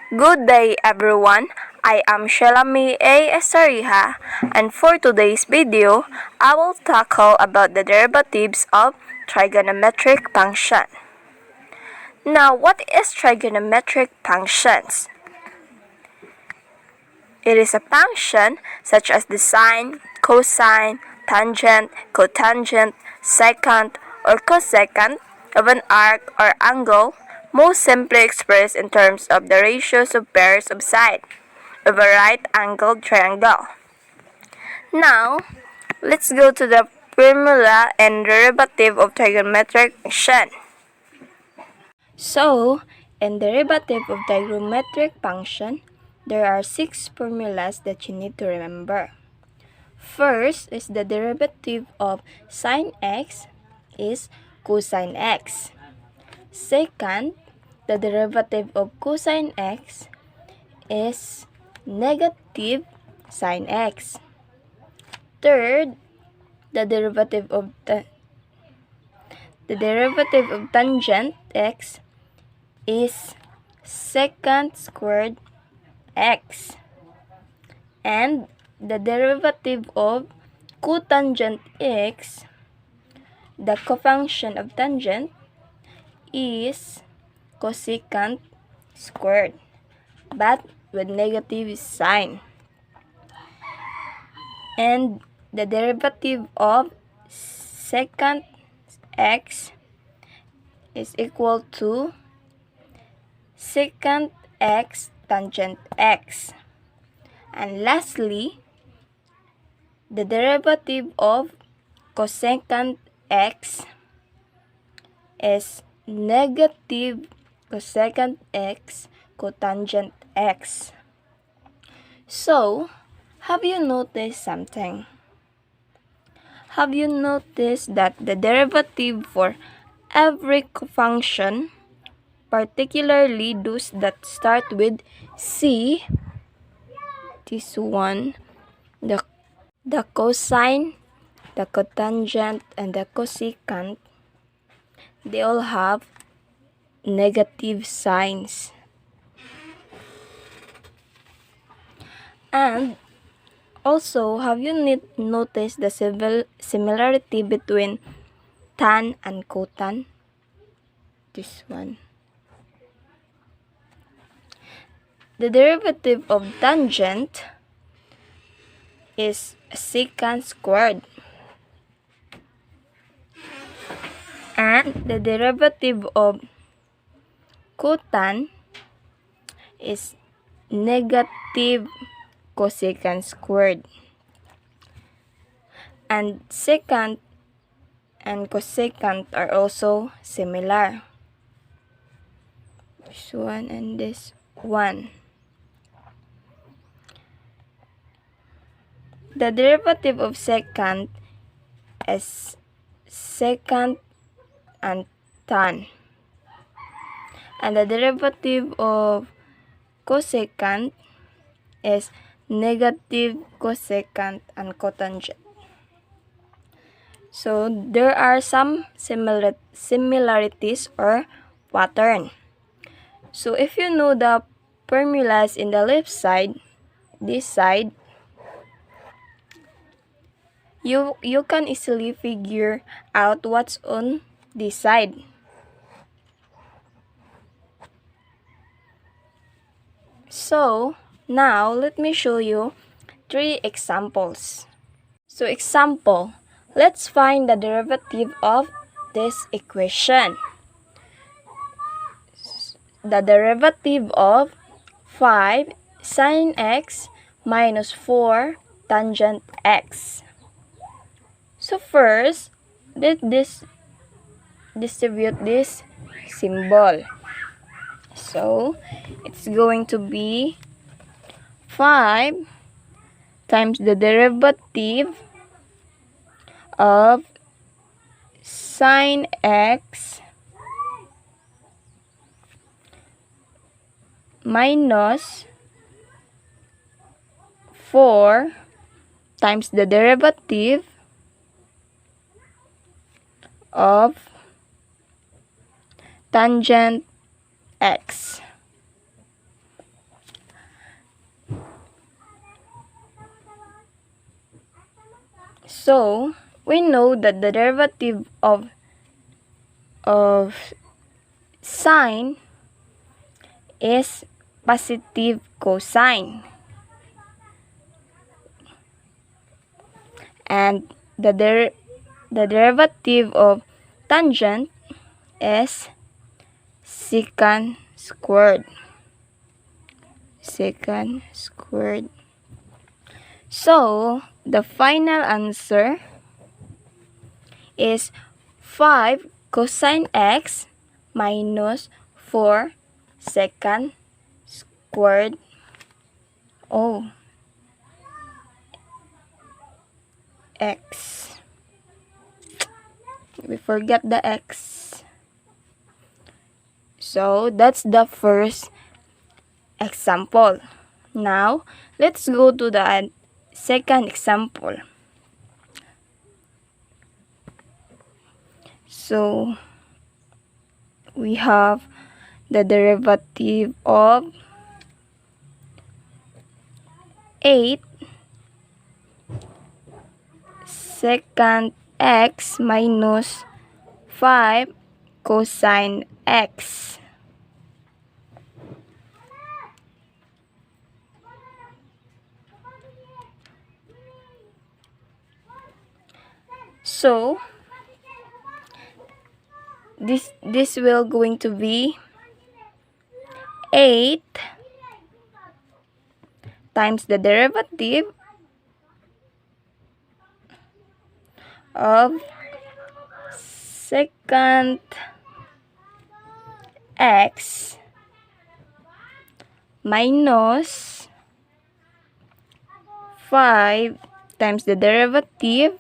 Good day everyone, I am Shalami A. Esariha, and for today's video, I will tackle about the derivatives of trigonometric function. Now, what is trigonometric functions? It is a function such as the sine, cosine, tangent, cotangent, secant, or cosecant of an arc or angle, most simply expressed in terms of the ratios of pairs of sides of a right-angled triangle. Now, let's go to the formula and derivative of trigonometric function. So, in derivative of trigonometric function, there are 6 formulas that you need to remember. First is the derivative of sine x is cosine x. Second, the derivative of cosine x is negative sine x. Third, the derivative of tangent x is secant squared x. And the derivative of cotangent x, the cofunction of tangent, is cosecant squared, but with negative sign. And the derivative of secant x is equal to secant x tangent x. And lastly, the derivative of cosecant x is negative cosecant x cotangent x. So, have you noticed something? Have you noticed that the derivative for every function, particularly those that start with c, this one, the cosine, the cotangent, and the cosecant, they all have negative signs. And also, have you noticed the similarity between tan and cotan? This one. The derivative of tangent is secant squared. And the derivative of cotan is negative cosecant squared. And secant and cosecant are also similar. This one and this one. The derivative of secant is secant and tan. And the derivative of cosecant is negative cosecant and cotangent. So, there are some similarities or pattern. So, if you know the formulas in the left side, this side, you can easily figure out what's on this side. So, now let me show you 3 examples. So, example, let's find the derivative of this equation. The derivative of 5 sine x minus 4 tangent x. So first, let's distribute this symbol. So, it's going to be 5 times the derivative of sine x minus 4 times the derivative of tangent x. So we know that the derivative of sine is positive cosine, and the derivative of tangent is secant squared. So the final answer is 5 cosine x minus 4 secant squared. X. We forgot the x. So that's the first example. Now, let's go to the second example. So, we have the derivative of 8 secant x minus 5 cosine x. So, this will going to be 8 times the derivative of secant x minus 5 times the derivative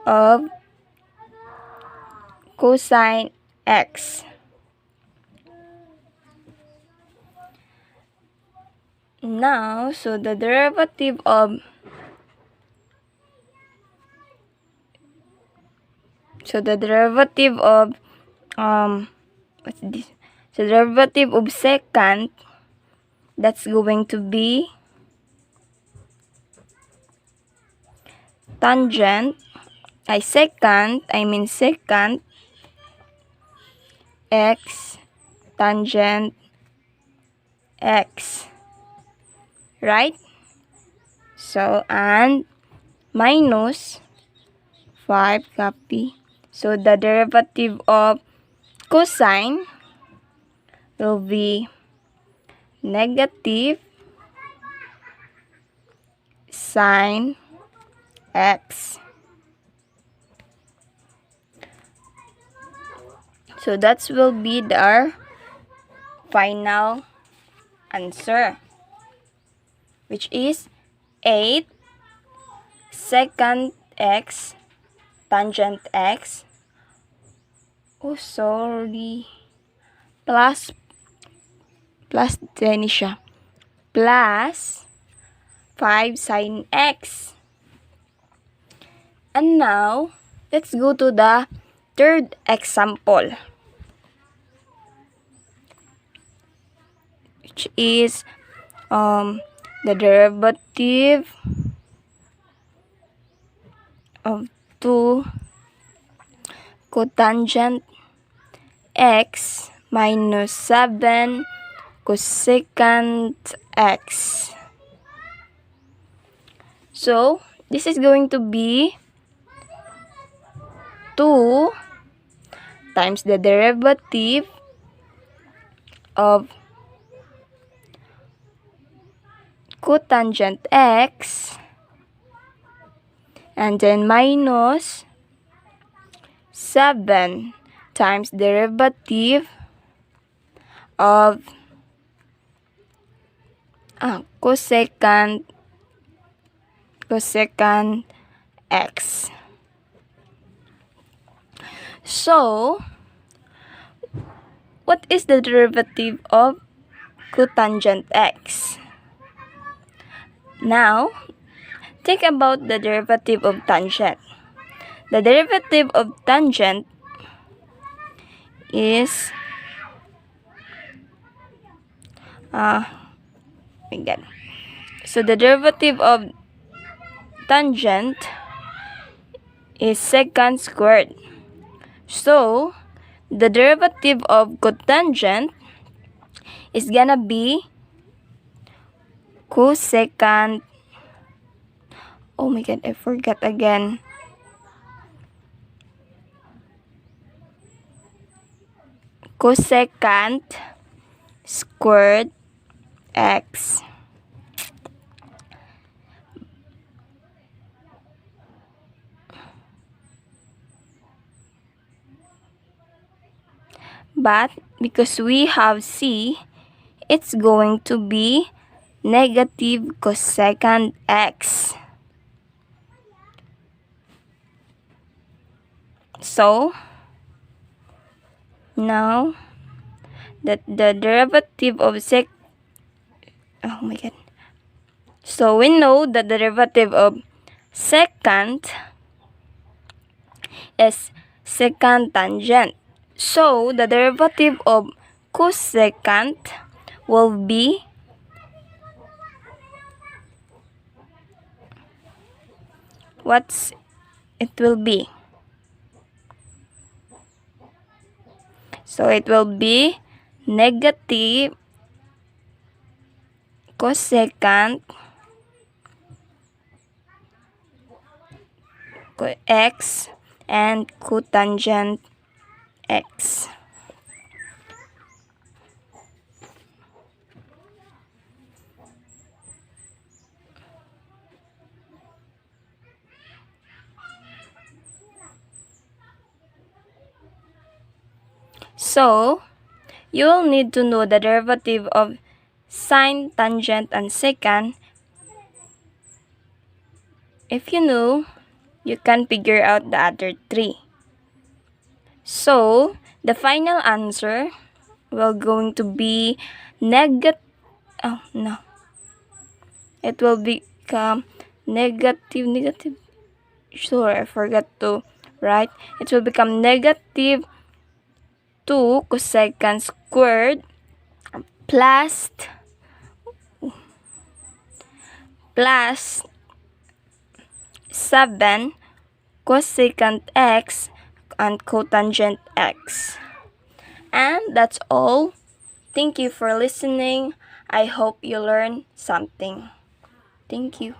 of cosine x. Now, so the derivative of what's this? So the derivative of secant, that's going to be secant x tangent x, right? So, and minus 5 copy. So the derivative of cosine will be negative sine x. So that will be our final answer, which is 8 secant x tangent x. Plus din siya. Plus 5 sine x. And now, let's go to the third example, which is the derivative of 2 cotangent x minus 7 cosecant x. So, this is going to be 2 times the derivative of cotangent x, and then minus 7 times derivative of cosecant x. So, what is the derivative of cotangent x? Now, think about the derivative of tangent. The derivative of tangent is so the derivative of cotangent is secant squared. So, the derivative of cotangent is gonna be cosecant. Oh my god, I forgot again. Cosecant squared x. But because we have c, it's going to be negative cosecant x. So, now that the derivative of oh my god. So, we know that the derivative of secant is secant tangent. So, the derivative of cosecant will be it will be. So, it will be negative cosecant x and cotangent x. So, you will need to know the derivative of sine, tangent, and secant. If you know, you can figure out the other three. So, the final answer will going to be negative. Oh, no. It will become negative. Sure, I forgot to write. It will become negative 2 cosecant squared plus 7 cosecant x and cotangent x. And that's all. Thank you for listening. I hope you learned something. Thank you.